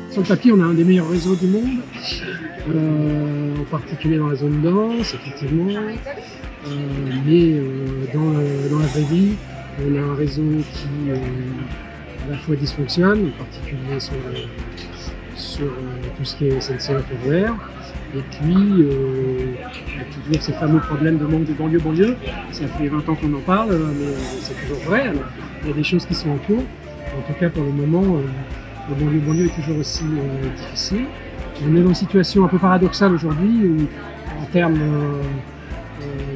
Sur le papier, on a un des meilleurs réseaux du monde, en particulier dans la zone dense, effectivement. Mais dans la vraie vie, on a un réseau qui à la fois dysfonctionne, en particulier sur tout ce qui est SNCF et RER. Et puis, il y a toujours ces fameux problèmes de manque de banlieue. Ça fait 20 ans qu'on en parle, mais c'est toujours vrai. Alors, il y a des choses qui sont en cours. En tout cas, pour le moment, le banlieue est toujours aussi difficile. On est dans une situation un peu paradoxale aujourd'hui où, en termes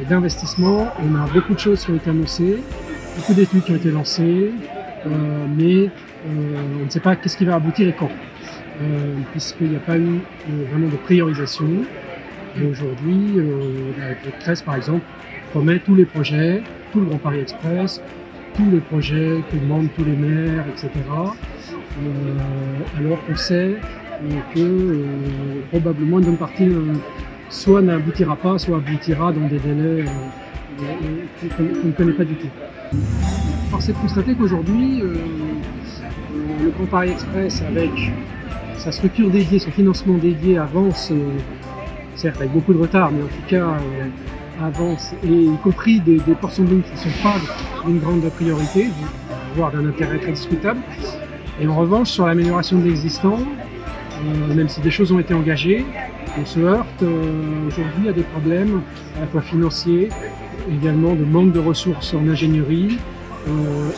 d'investissement, on a beaucoup de choses qui ont été annoncées, beaucoup d'études qui ont été lancées, mais on ne sait pas qu'est-ce qui va aboutir et quand. Puisqu'il n'y a pas eu vraiment de priorisation. Et aujourd'hui, avec le CRES par exemple, promet tous les projets, tout le Grand Paris Express, tous les projets que demandent tous les maires, etc. Alors qu'on sait que probablement une bonne partie soit n'aboutira pas, soit aboutira dans des délais qu'on ne connaît pas du tout. Force est de constater qu'aujourd'hui, le Grand Paris Express, avec sa structure dédiée, son financement dédié avance, certes avec beaucoup de retard, mais en tout cas avance, et y compris des portions de ligne qui ne sont pas d'une grande priorité, voire d'un intérêt très discutable. Et en revanche, sur l'amélioration de l'existant, même si des choses ont été engagées, on se heurte aujourd'hui à des problèmes à la fois financiers, également de manque de ressources en ingénierie,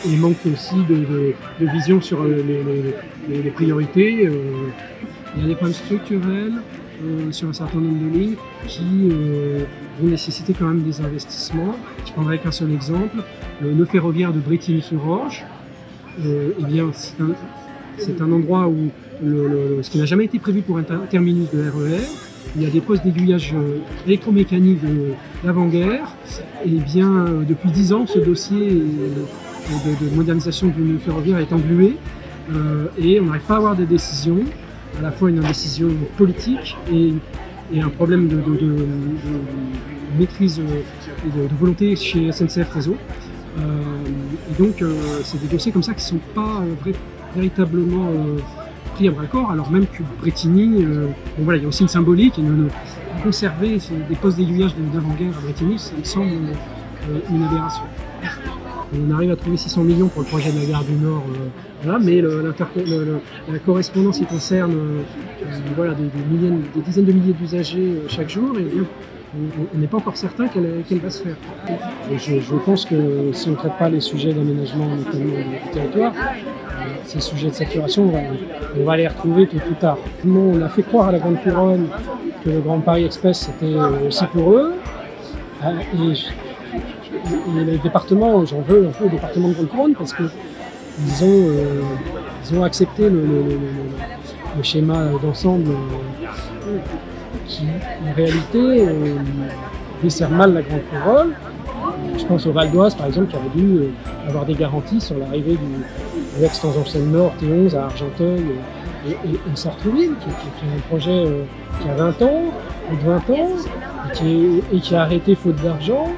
et manque aussi de vision sur les priorités. Il y a des problèmes structurels sur un certain nombre de lignes qui vont nécessiter quand même des investissements. Je prendrai qu'un seul exemple, le nœud ferroviaire de Brétigny-sur-Orge. Eh bien, c'est un endroit où ce qui n'a jamais été prévu pour un terminus de RER. Il y a des postes d'aiguillage électromécanique d'avant-guerre. Et bien, depuis 10 ans, ce dossier de modernisation du nœud ferroviaire est englué. Et on n'arrive pas à avoir des décisions, à la fois une décision politique et un problème de maîtrise et de volonté chez SNCF Réseau. Et donc, c'est des dossiers comme ça qui ne sont pas véritablement pris à bras-le-corps, alors même que Brétigny, bon, voilà, il y a aussi une symbolique, et conserver des postes d'aiguillage d'avant-guerre à Brétigny, ça me semble une aberration. On arrive à trouver 600 millions pour le projet de la gare du Nord, voilà, mais la correspondance qui concerne voilà, des dizaines de milliers d'usagers chaque jour, et bien, on n'est pas encore certain qu'elle va se faire. Et je pense que si on ne traite pas les sujets d'aménagement notamment du territoire, ces sujets de saturation, on va les retrouver tôt ou tard. On a fait croire à la Grande Couronne que le Grand Paris Express c'était aussi pour eux. Et les départements, j'en veux un peu aux départements de Grande Couronne parce qu'ils ont accepté le schéma d'ensemble qui, en réalité, dessert mal la Grande Couronne. Je pense au Val d'Oise, par exemple, qui avait dû avoir des garanties sur l'arrivée de l'ex-Tangentielle Nord T11 à Argenteuil et Sartrouville, qui est un projet qui a 20 ans, plus de 20 ans, et qui a arrêté faute d'argent,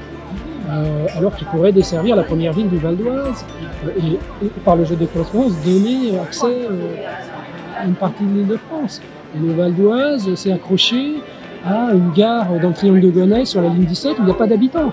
alors qu'il pourrait desservir la première ville du Val d'Oise, et par le jeu des correspondances, donner accès à une partie de l'Île-de-France. Et le Val d'Oise s'est accroché à une gare dans le triangle de Gonesse sur la ligne 17 où il n'y a pas d'habitants.